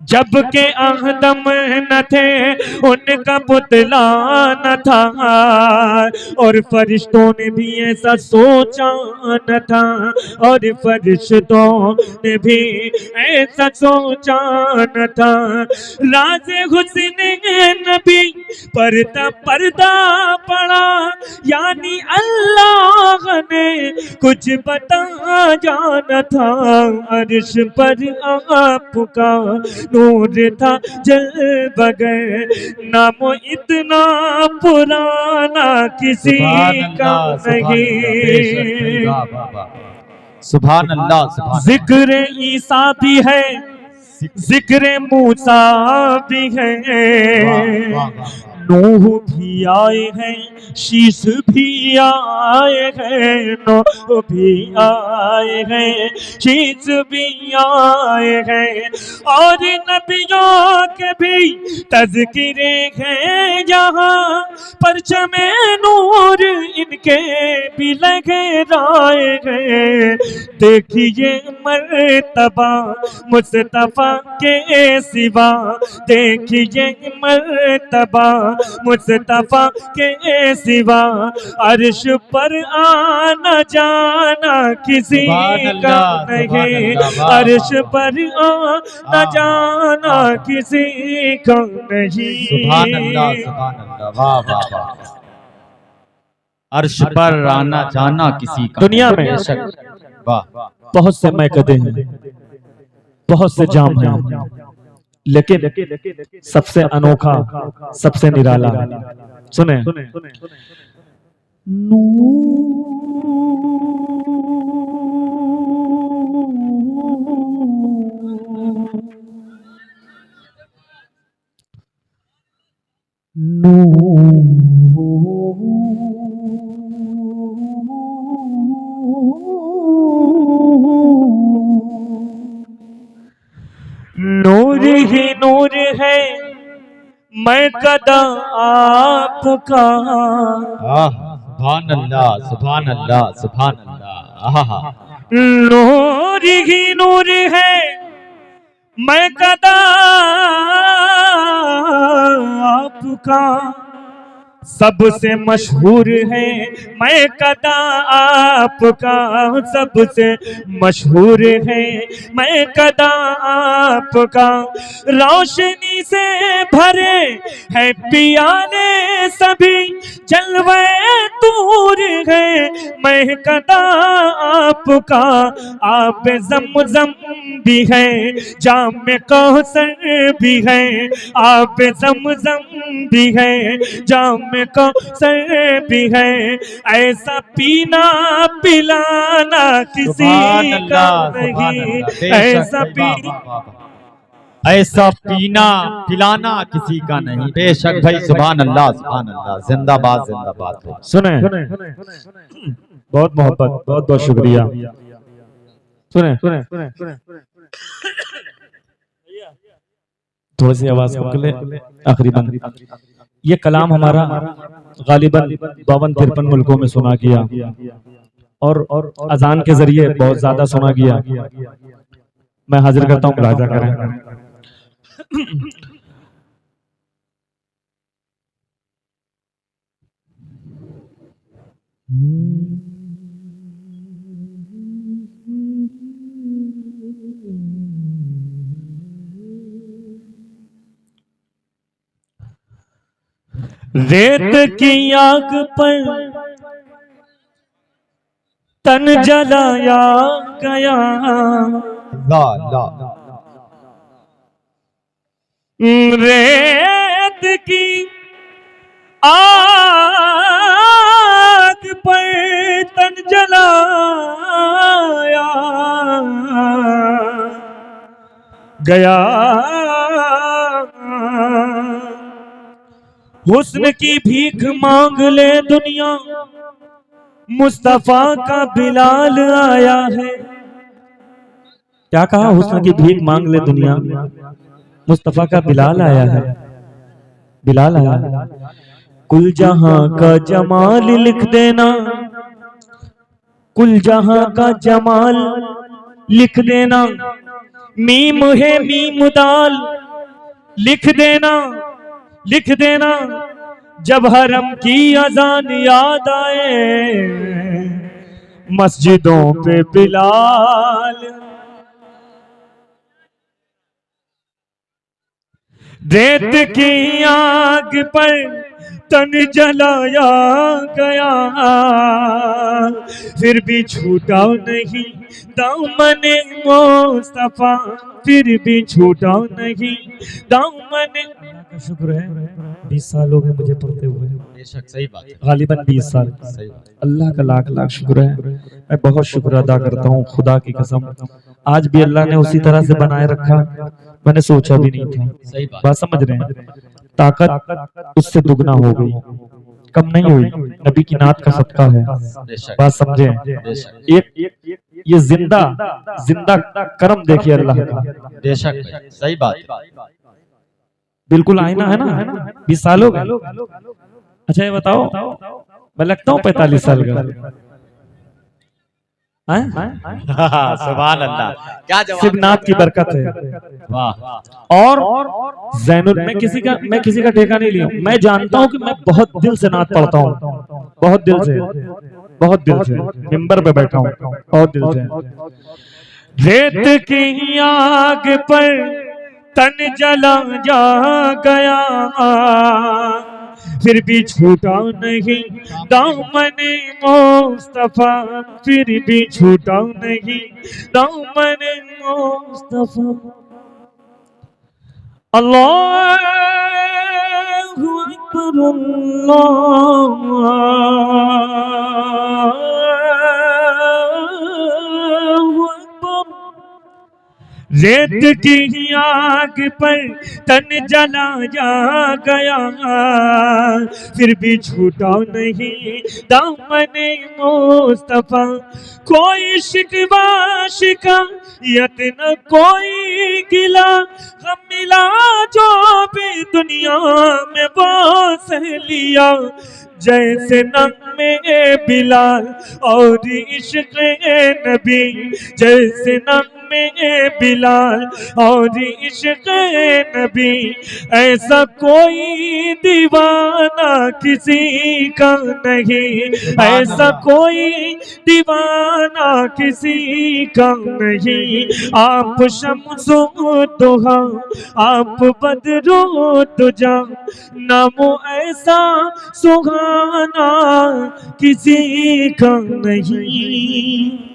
जबकि आदम न थे उनका पुतला न था, और फरिश्तों ने भी ऐसा सोचा न था, और फरिश्तों ने भी ऐसा सोचा न था। राज हुस्न नबी पर्दा पर्दा पड़ा, यानी अल्लाह ने कुछ बता जाना था। अर्श पर आपका नूर था जल बगैर, नाम इतना पुराना किसी का नहीं। सुभान अल्लाह। जिक्र ईसा भी है, जिक्र मूसा भी है, नूह भी आए हैं, शीश भी आए हैं, नूह भी आए हैं, शीश भी आए हैं, और नबियों के भी तज़किरे हैं जहाँ, परचमे नूर इनके भी लगे राए हैं। देखिए मर्तबा मुस्तफा के सिवा, देखिए मर्तबा मुस्तफा के सिवा, अर्श पर आना जाना किसी का नहीं, अर्श पर आना जाना किसी का नहीं। सुभान अल्लाह, सुभान अल्लाह, वाह वाह वाह। अर्श पर आना जाना किसी का। दुनिया में वाह, बहुत से मैकदे हैं, बहुत से जाम हैं, लेकिन सबसे अनोखा, सबसे निराला, सुने, नूर ही नूर है मैं कदा आपका। सुभान अल्लाह, सुभान अल्लाह, सुभान अल्लाह। नूर ही नूर है मैं कदा आपका, सबसे मशहूर है मैं कदा आपका, सबसे मशहूर है मैं कदा आपका। रोशनी से भरे है पियाले सभी, जलवे तूर है मैं कदा आपका। आप ज़मज़म भी है, जाम कौसर भी है, आप ज़मज़म भी है, जाम कौसर भी है, ऐसा पीना पिलाना किसी का नहीं, ऐसा ऐसा पीना पिलाना किसी का नहीं। बेशक भाई, सुभान अल्लाह, सुभान अल्लाह, जिंदाबाद जिंदाबाद। सुने, बहुत मोहब्बत, बहुत बहुत शुक्रिया। सुने, थोड़ी सी आवाज को ले, आखिरी बंद। ये कलाम हमारा गालिबन 52-53 मुल्कों में सुना गया, और अजान के जरिए बहुत ज्यादा सुना गया। मैं हाजिर करता हूँ, मुलाजा करें। रेत की आग पर तन जलाया गया, रेत की आग पर तन जलाया गया, हुस्न की भीख मांग ले दुनिया, मुस्तफा का बिलाल आया है। क्या कहा? हुस्न की भीख मांग ले दुनिया, मुस्तफा का बिलाल आया है, बिलाल आया है। कुल जहां का जमाल लिख देना, कुल जहां का जमाल लिख देना, मीम है मीम दाल, लिख देना लिख देना, जब हरम की अजान याद आए, मस्जिदों पे बिलाल। रेत की आग पर तन जलाया गया, फिर भी छूटा नहीं दामने मुस्तफा, फिर भी छूटा नहीं दामने। अल्लाह का शुक्र है 20 साल हो गए मुझे पढ़ते हुए, बेशक सही बात है, गालिबन 20 साल। सही बात है। अल्लाह का लाख लाख शुक्र है, मैं बहुत शुक्र अदा करता हूँ खुदा की कसम। आज भी अल्लाह ने उसी तरह से बनाए रखा, मैंने सोचा भी नहीं था। सही बात। बात समझ रहे हैं? ताकत उससे दुगना हो गई, कम नहीं हुई। नबी की नात का सदका है। बेशक बात समझे? बेशक एक ये जिंदा जिंदा कर्म देखिए अल्लाह का। बेशक भाई, सही बात है। बिल्कुल आईना है ना। 20 साल हो गए। अच्छा ये बताओ, मैं लगता हूँ 45 साल का हैं? सुभान अल्लाह, क्या जवाब। सिर्फ नात की बरकत है। वाह। और जैनुल, मैं किसी का ठेका नहीं लिया। मैं जानता हूँ कि मैं बहुत दिल से नात पढ़ता हूँ, बहुत दिल से मिंबर पे बैठा हूँ, बहुत दिल से। रेत की आग पर तन जला जा गया, फिर भी छूटा नहीं दामने मुस्तफा, फिर भी छूटा नहीं दामने मुस्तफा। अल्लाहु अकबर, अल्लाहु अकबर। रेत की आग पर तन जला जा गया, फिर भी छूटा नहीं दामने मुस्तफा। कोई शिकवा शिकायत न कोई गिला, गम मिला जो भी दुनिया में बास लिया, जैसे नग़्मे बिलाल और इश्क़ नबी, जैसे नग़्मे बिलाल और इश्क़ नबी। ऐसा कोई दीवाना किसी का नहीं, ऐसा कोई दीवाना किसी का नहीं। आप शम्सो दुहा, आप बदरो दुजा, नामो ऐसा सुहाना किसी का नहीं।